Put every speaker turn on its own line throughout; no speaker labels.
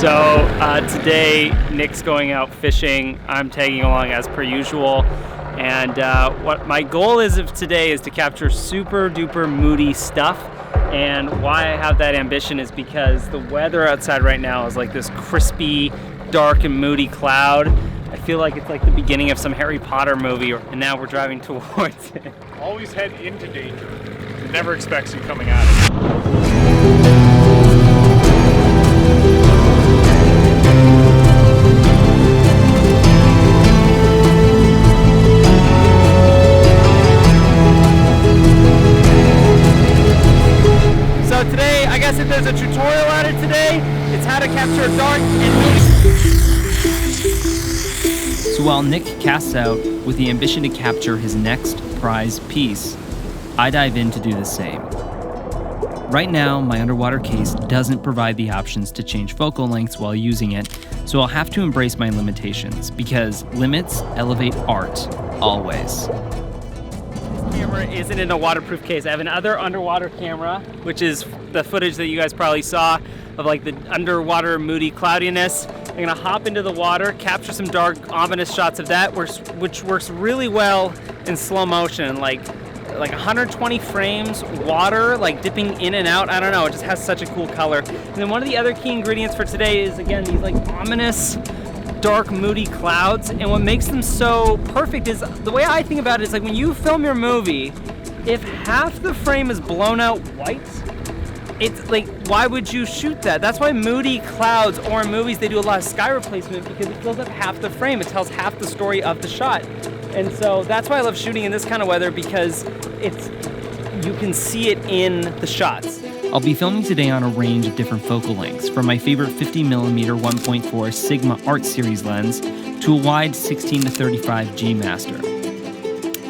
So today Nick's going out fishing. I'm tagging along as per usual. And what my goal is of today is to capture super duper moody stuff. And why I have that ambition is because the weather outside right now is like this crispy, dark and moody cloud. I feel like it's like the beginning of some Harry Potter movie, and now we're driving towards it.
Always head into danger. It never expects you coming at it.
So today, I guess if there's a tutorial on it today, it's how to capture a dark and moody.
So while Nick casts out with the ambition to capture his next prize piece, I dive in to do the same. Right now, my underwater case doesn't provide the options to change focal lengths while using it, so I'll have to embrace my limitations, because limits elevate art, always.
This camera isn't in a waterproof case. I have another underwater camera, which is the footage that you guys probably saw of like the underwater moody cloudiness. I'm gonna hop into the water, capture some dark, ominous shots of that, which works really well in slow motion, like 120 frames, water, like dipping in and out. I don't know, it just has such a cool color. And then one of the other key ingredients for today is, again, these like ominous, dark, moody clouds. And what makes them so perfect is, the way I think about it is like when you film your movie, if half the frame is blown out white, it's like, why would you shoot that? That's why moody clouds, or in movies they do a lot of sky replacement, because it fills up half the frame. It tells half the story of the shot. And so that's why I love shooting in this kind of weather, because you can see it in the shots.
I'll be filming today on a range of different focal lengths, from my favorite 50mm 1.4 Sigma Art Series lens to a wide 16 to 35 G Master.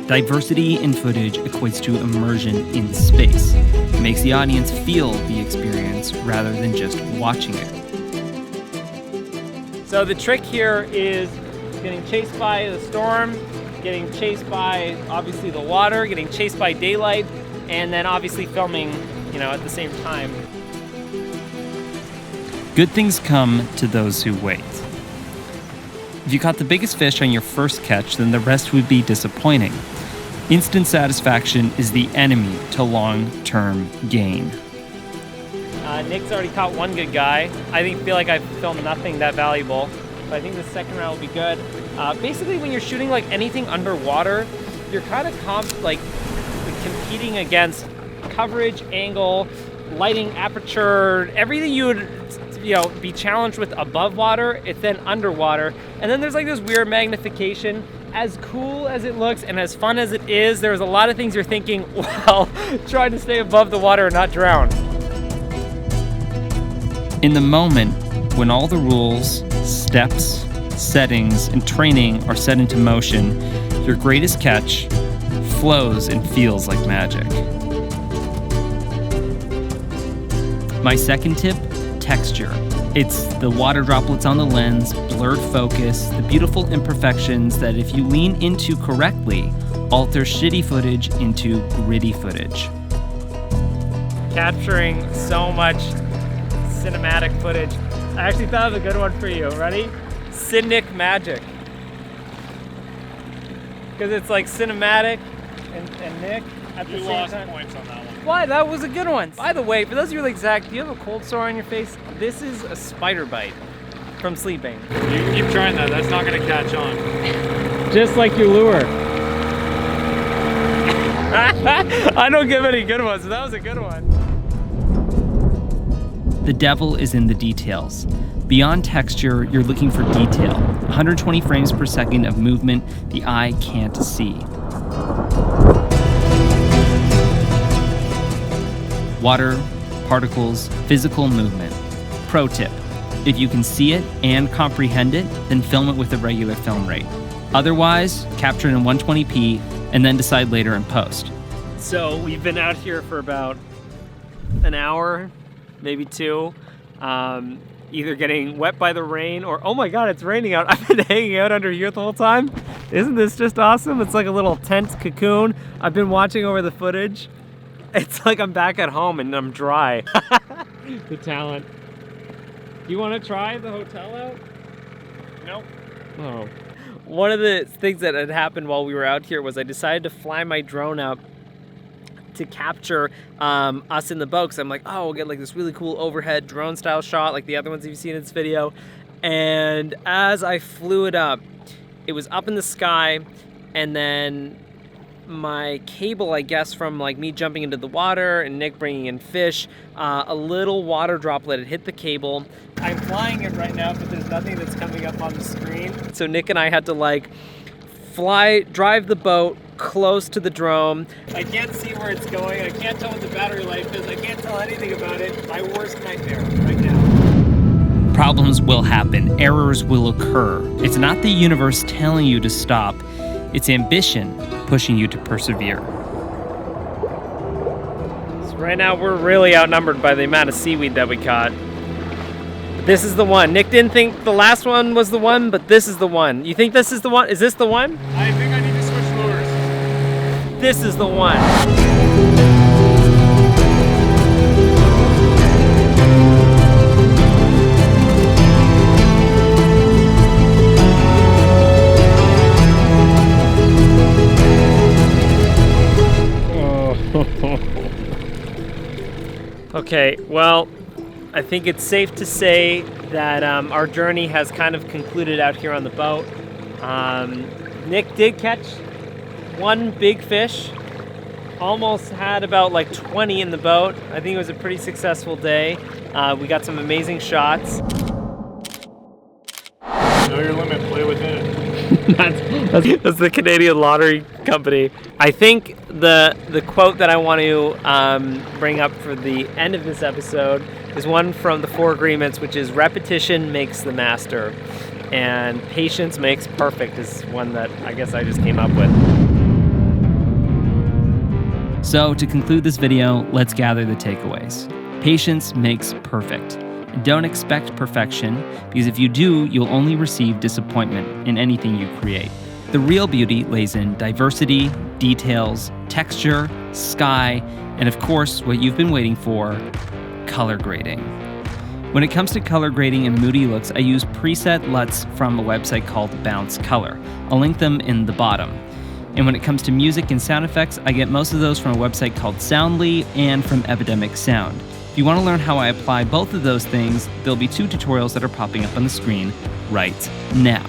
Diversity in footage equates to immersion in space. It makes the audience feel the experience rather than just watching it.
So the trick here is getting chased by the storm, getting chased by, obviously, the water, getting chased by daylight, and then obviously filming, at the same time.
Good things come to those who wait. If you caught the biggest fish on your first catch, then the rest would be disappointing. Instant satisfaction is the enemy to long-term gain.
Nick's already caught one good guy. I feel like I've filmed nothing that valuable, but I think the second round will be good. Basically, when you're shooting like anything underwater, you're kind of competing against coverage, angle, lighting, aperture, everything you would be challenged with above water, it's then underwater. And then there's like this weird magnification. As cool as it looks and as fun as it is, there's a lot of things you're thinking while trying to stay above the water and not drown.
In the moment, when all the rules, steps, settings, and training are set into motion, your greatest catch flows and feels like magic. My second tip, texture. It's the water droplets on the lens, blurred focus, the beautiful imperfections that, if you lean into correctly, alter shitty footage into gritty footage.
Capturing so much cinematic footage. I actually thought of a good one for you. Ready? Cynic magic. Because it's like cinematic and Nick at the same time.
You lost points on that one.
Why? That was a good one. By the way, for those of you like, Zach, do you have a cold sore on your face? This is a spider bite from sleeping.
You keep trying that. That's not going to catch on.
Just like your lure. I don't give any good ones, so that was a good one.
The devil is in the details. Beyond texture, you're looking for detail. 120 frames per second of movement the eye can't see. Water, particles, physical movement. Pro tip: if you can see it and comprehend it, then film it with a regular film rate. Otherwise, capture it in 120p and then decide later in post.
So we've been out here for about an hour, maybe two, either getting wet by the rain or, oh my God, it's raining out. I've been hanging out under here the whole time. Isn't this just awesome? It's like a little tent cocoon. I've been watching over the footage. It's like I'm back at home and I'm dry. The talent. Do you want to try the hotel out?
Nope.
Oh. One of the things that had happened while we were out here was I decided to fly my drone up to capture us in the boat, because I'm like, oh, we'll get like this really cool overhead drone style shot like the other ones you've seen in this video. And as I flew it up, it was up in the sky, and then my cable, I guess, from like me jumping into the water and Nick bringing in fish, a little water droplet had hit the cable. I'm flying it right now, but there's nothing that's coming up on the screen. So Nick and I had to like drive the boat close to the drone. I can't see where it's going. I can't tell what the battery life is. I can't tell anything about it. My worst nightmare right now.
Problems will happen. Errors will occur. It's not the universe telling you to stop. It's ambition pushing you to persevere.
So right now we're really outnumbered by the amount of seaweed that we caught. This is the one. Nick didn't think the last one was the one, but this is the one. You think this is the one? Is this the one?
I think I need to switch lures.
This is the one. Okay, well, I think it's safe to say that our journey has kind of concluded out here on the boat. Nick did catch one big fish, almost had about like 20 in the boat. I think it was a pretty successful day. We got some amazing shots.
Know your limit, play within it.
That's the Canadian Lottery Company. I think the quote that I want to bring up for the end of this episode is one from the 4 Agreements, which is repetition makes the master, and patience makes perfect is one that I guess I just came up with.
So to conclude this video, let's gather the takeaways. Patience makes perfect. Don't expect perfection, because if you do, you'll only receive disappointment in anything you create. The real beauty lays in diversity, details, texture, sky, and of course, what you've been waiting for, color grading. When it comes to color grading and moody looks, I use preset LUTs from a website called Bounce Color. I'll link them in the bottom. And when it comes to music and sound effects, I get most of those from a website called Soundly and from Epidemic Sound. If you want to learn how I apply both of those things, there'll be 2 tutorials that are popping up on the screen right now.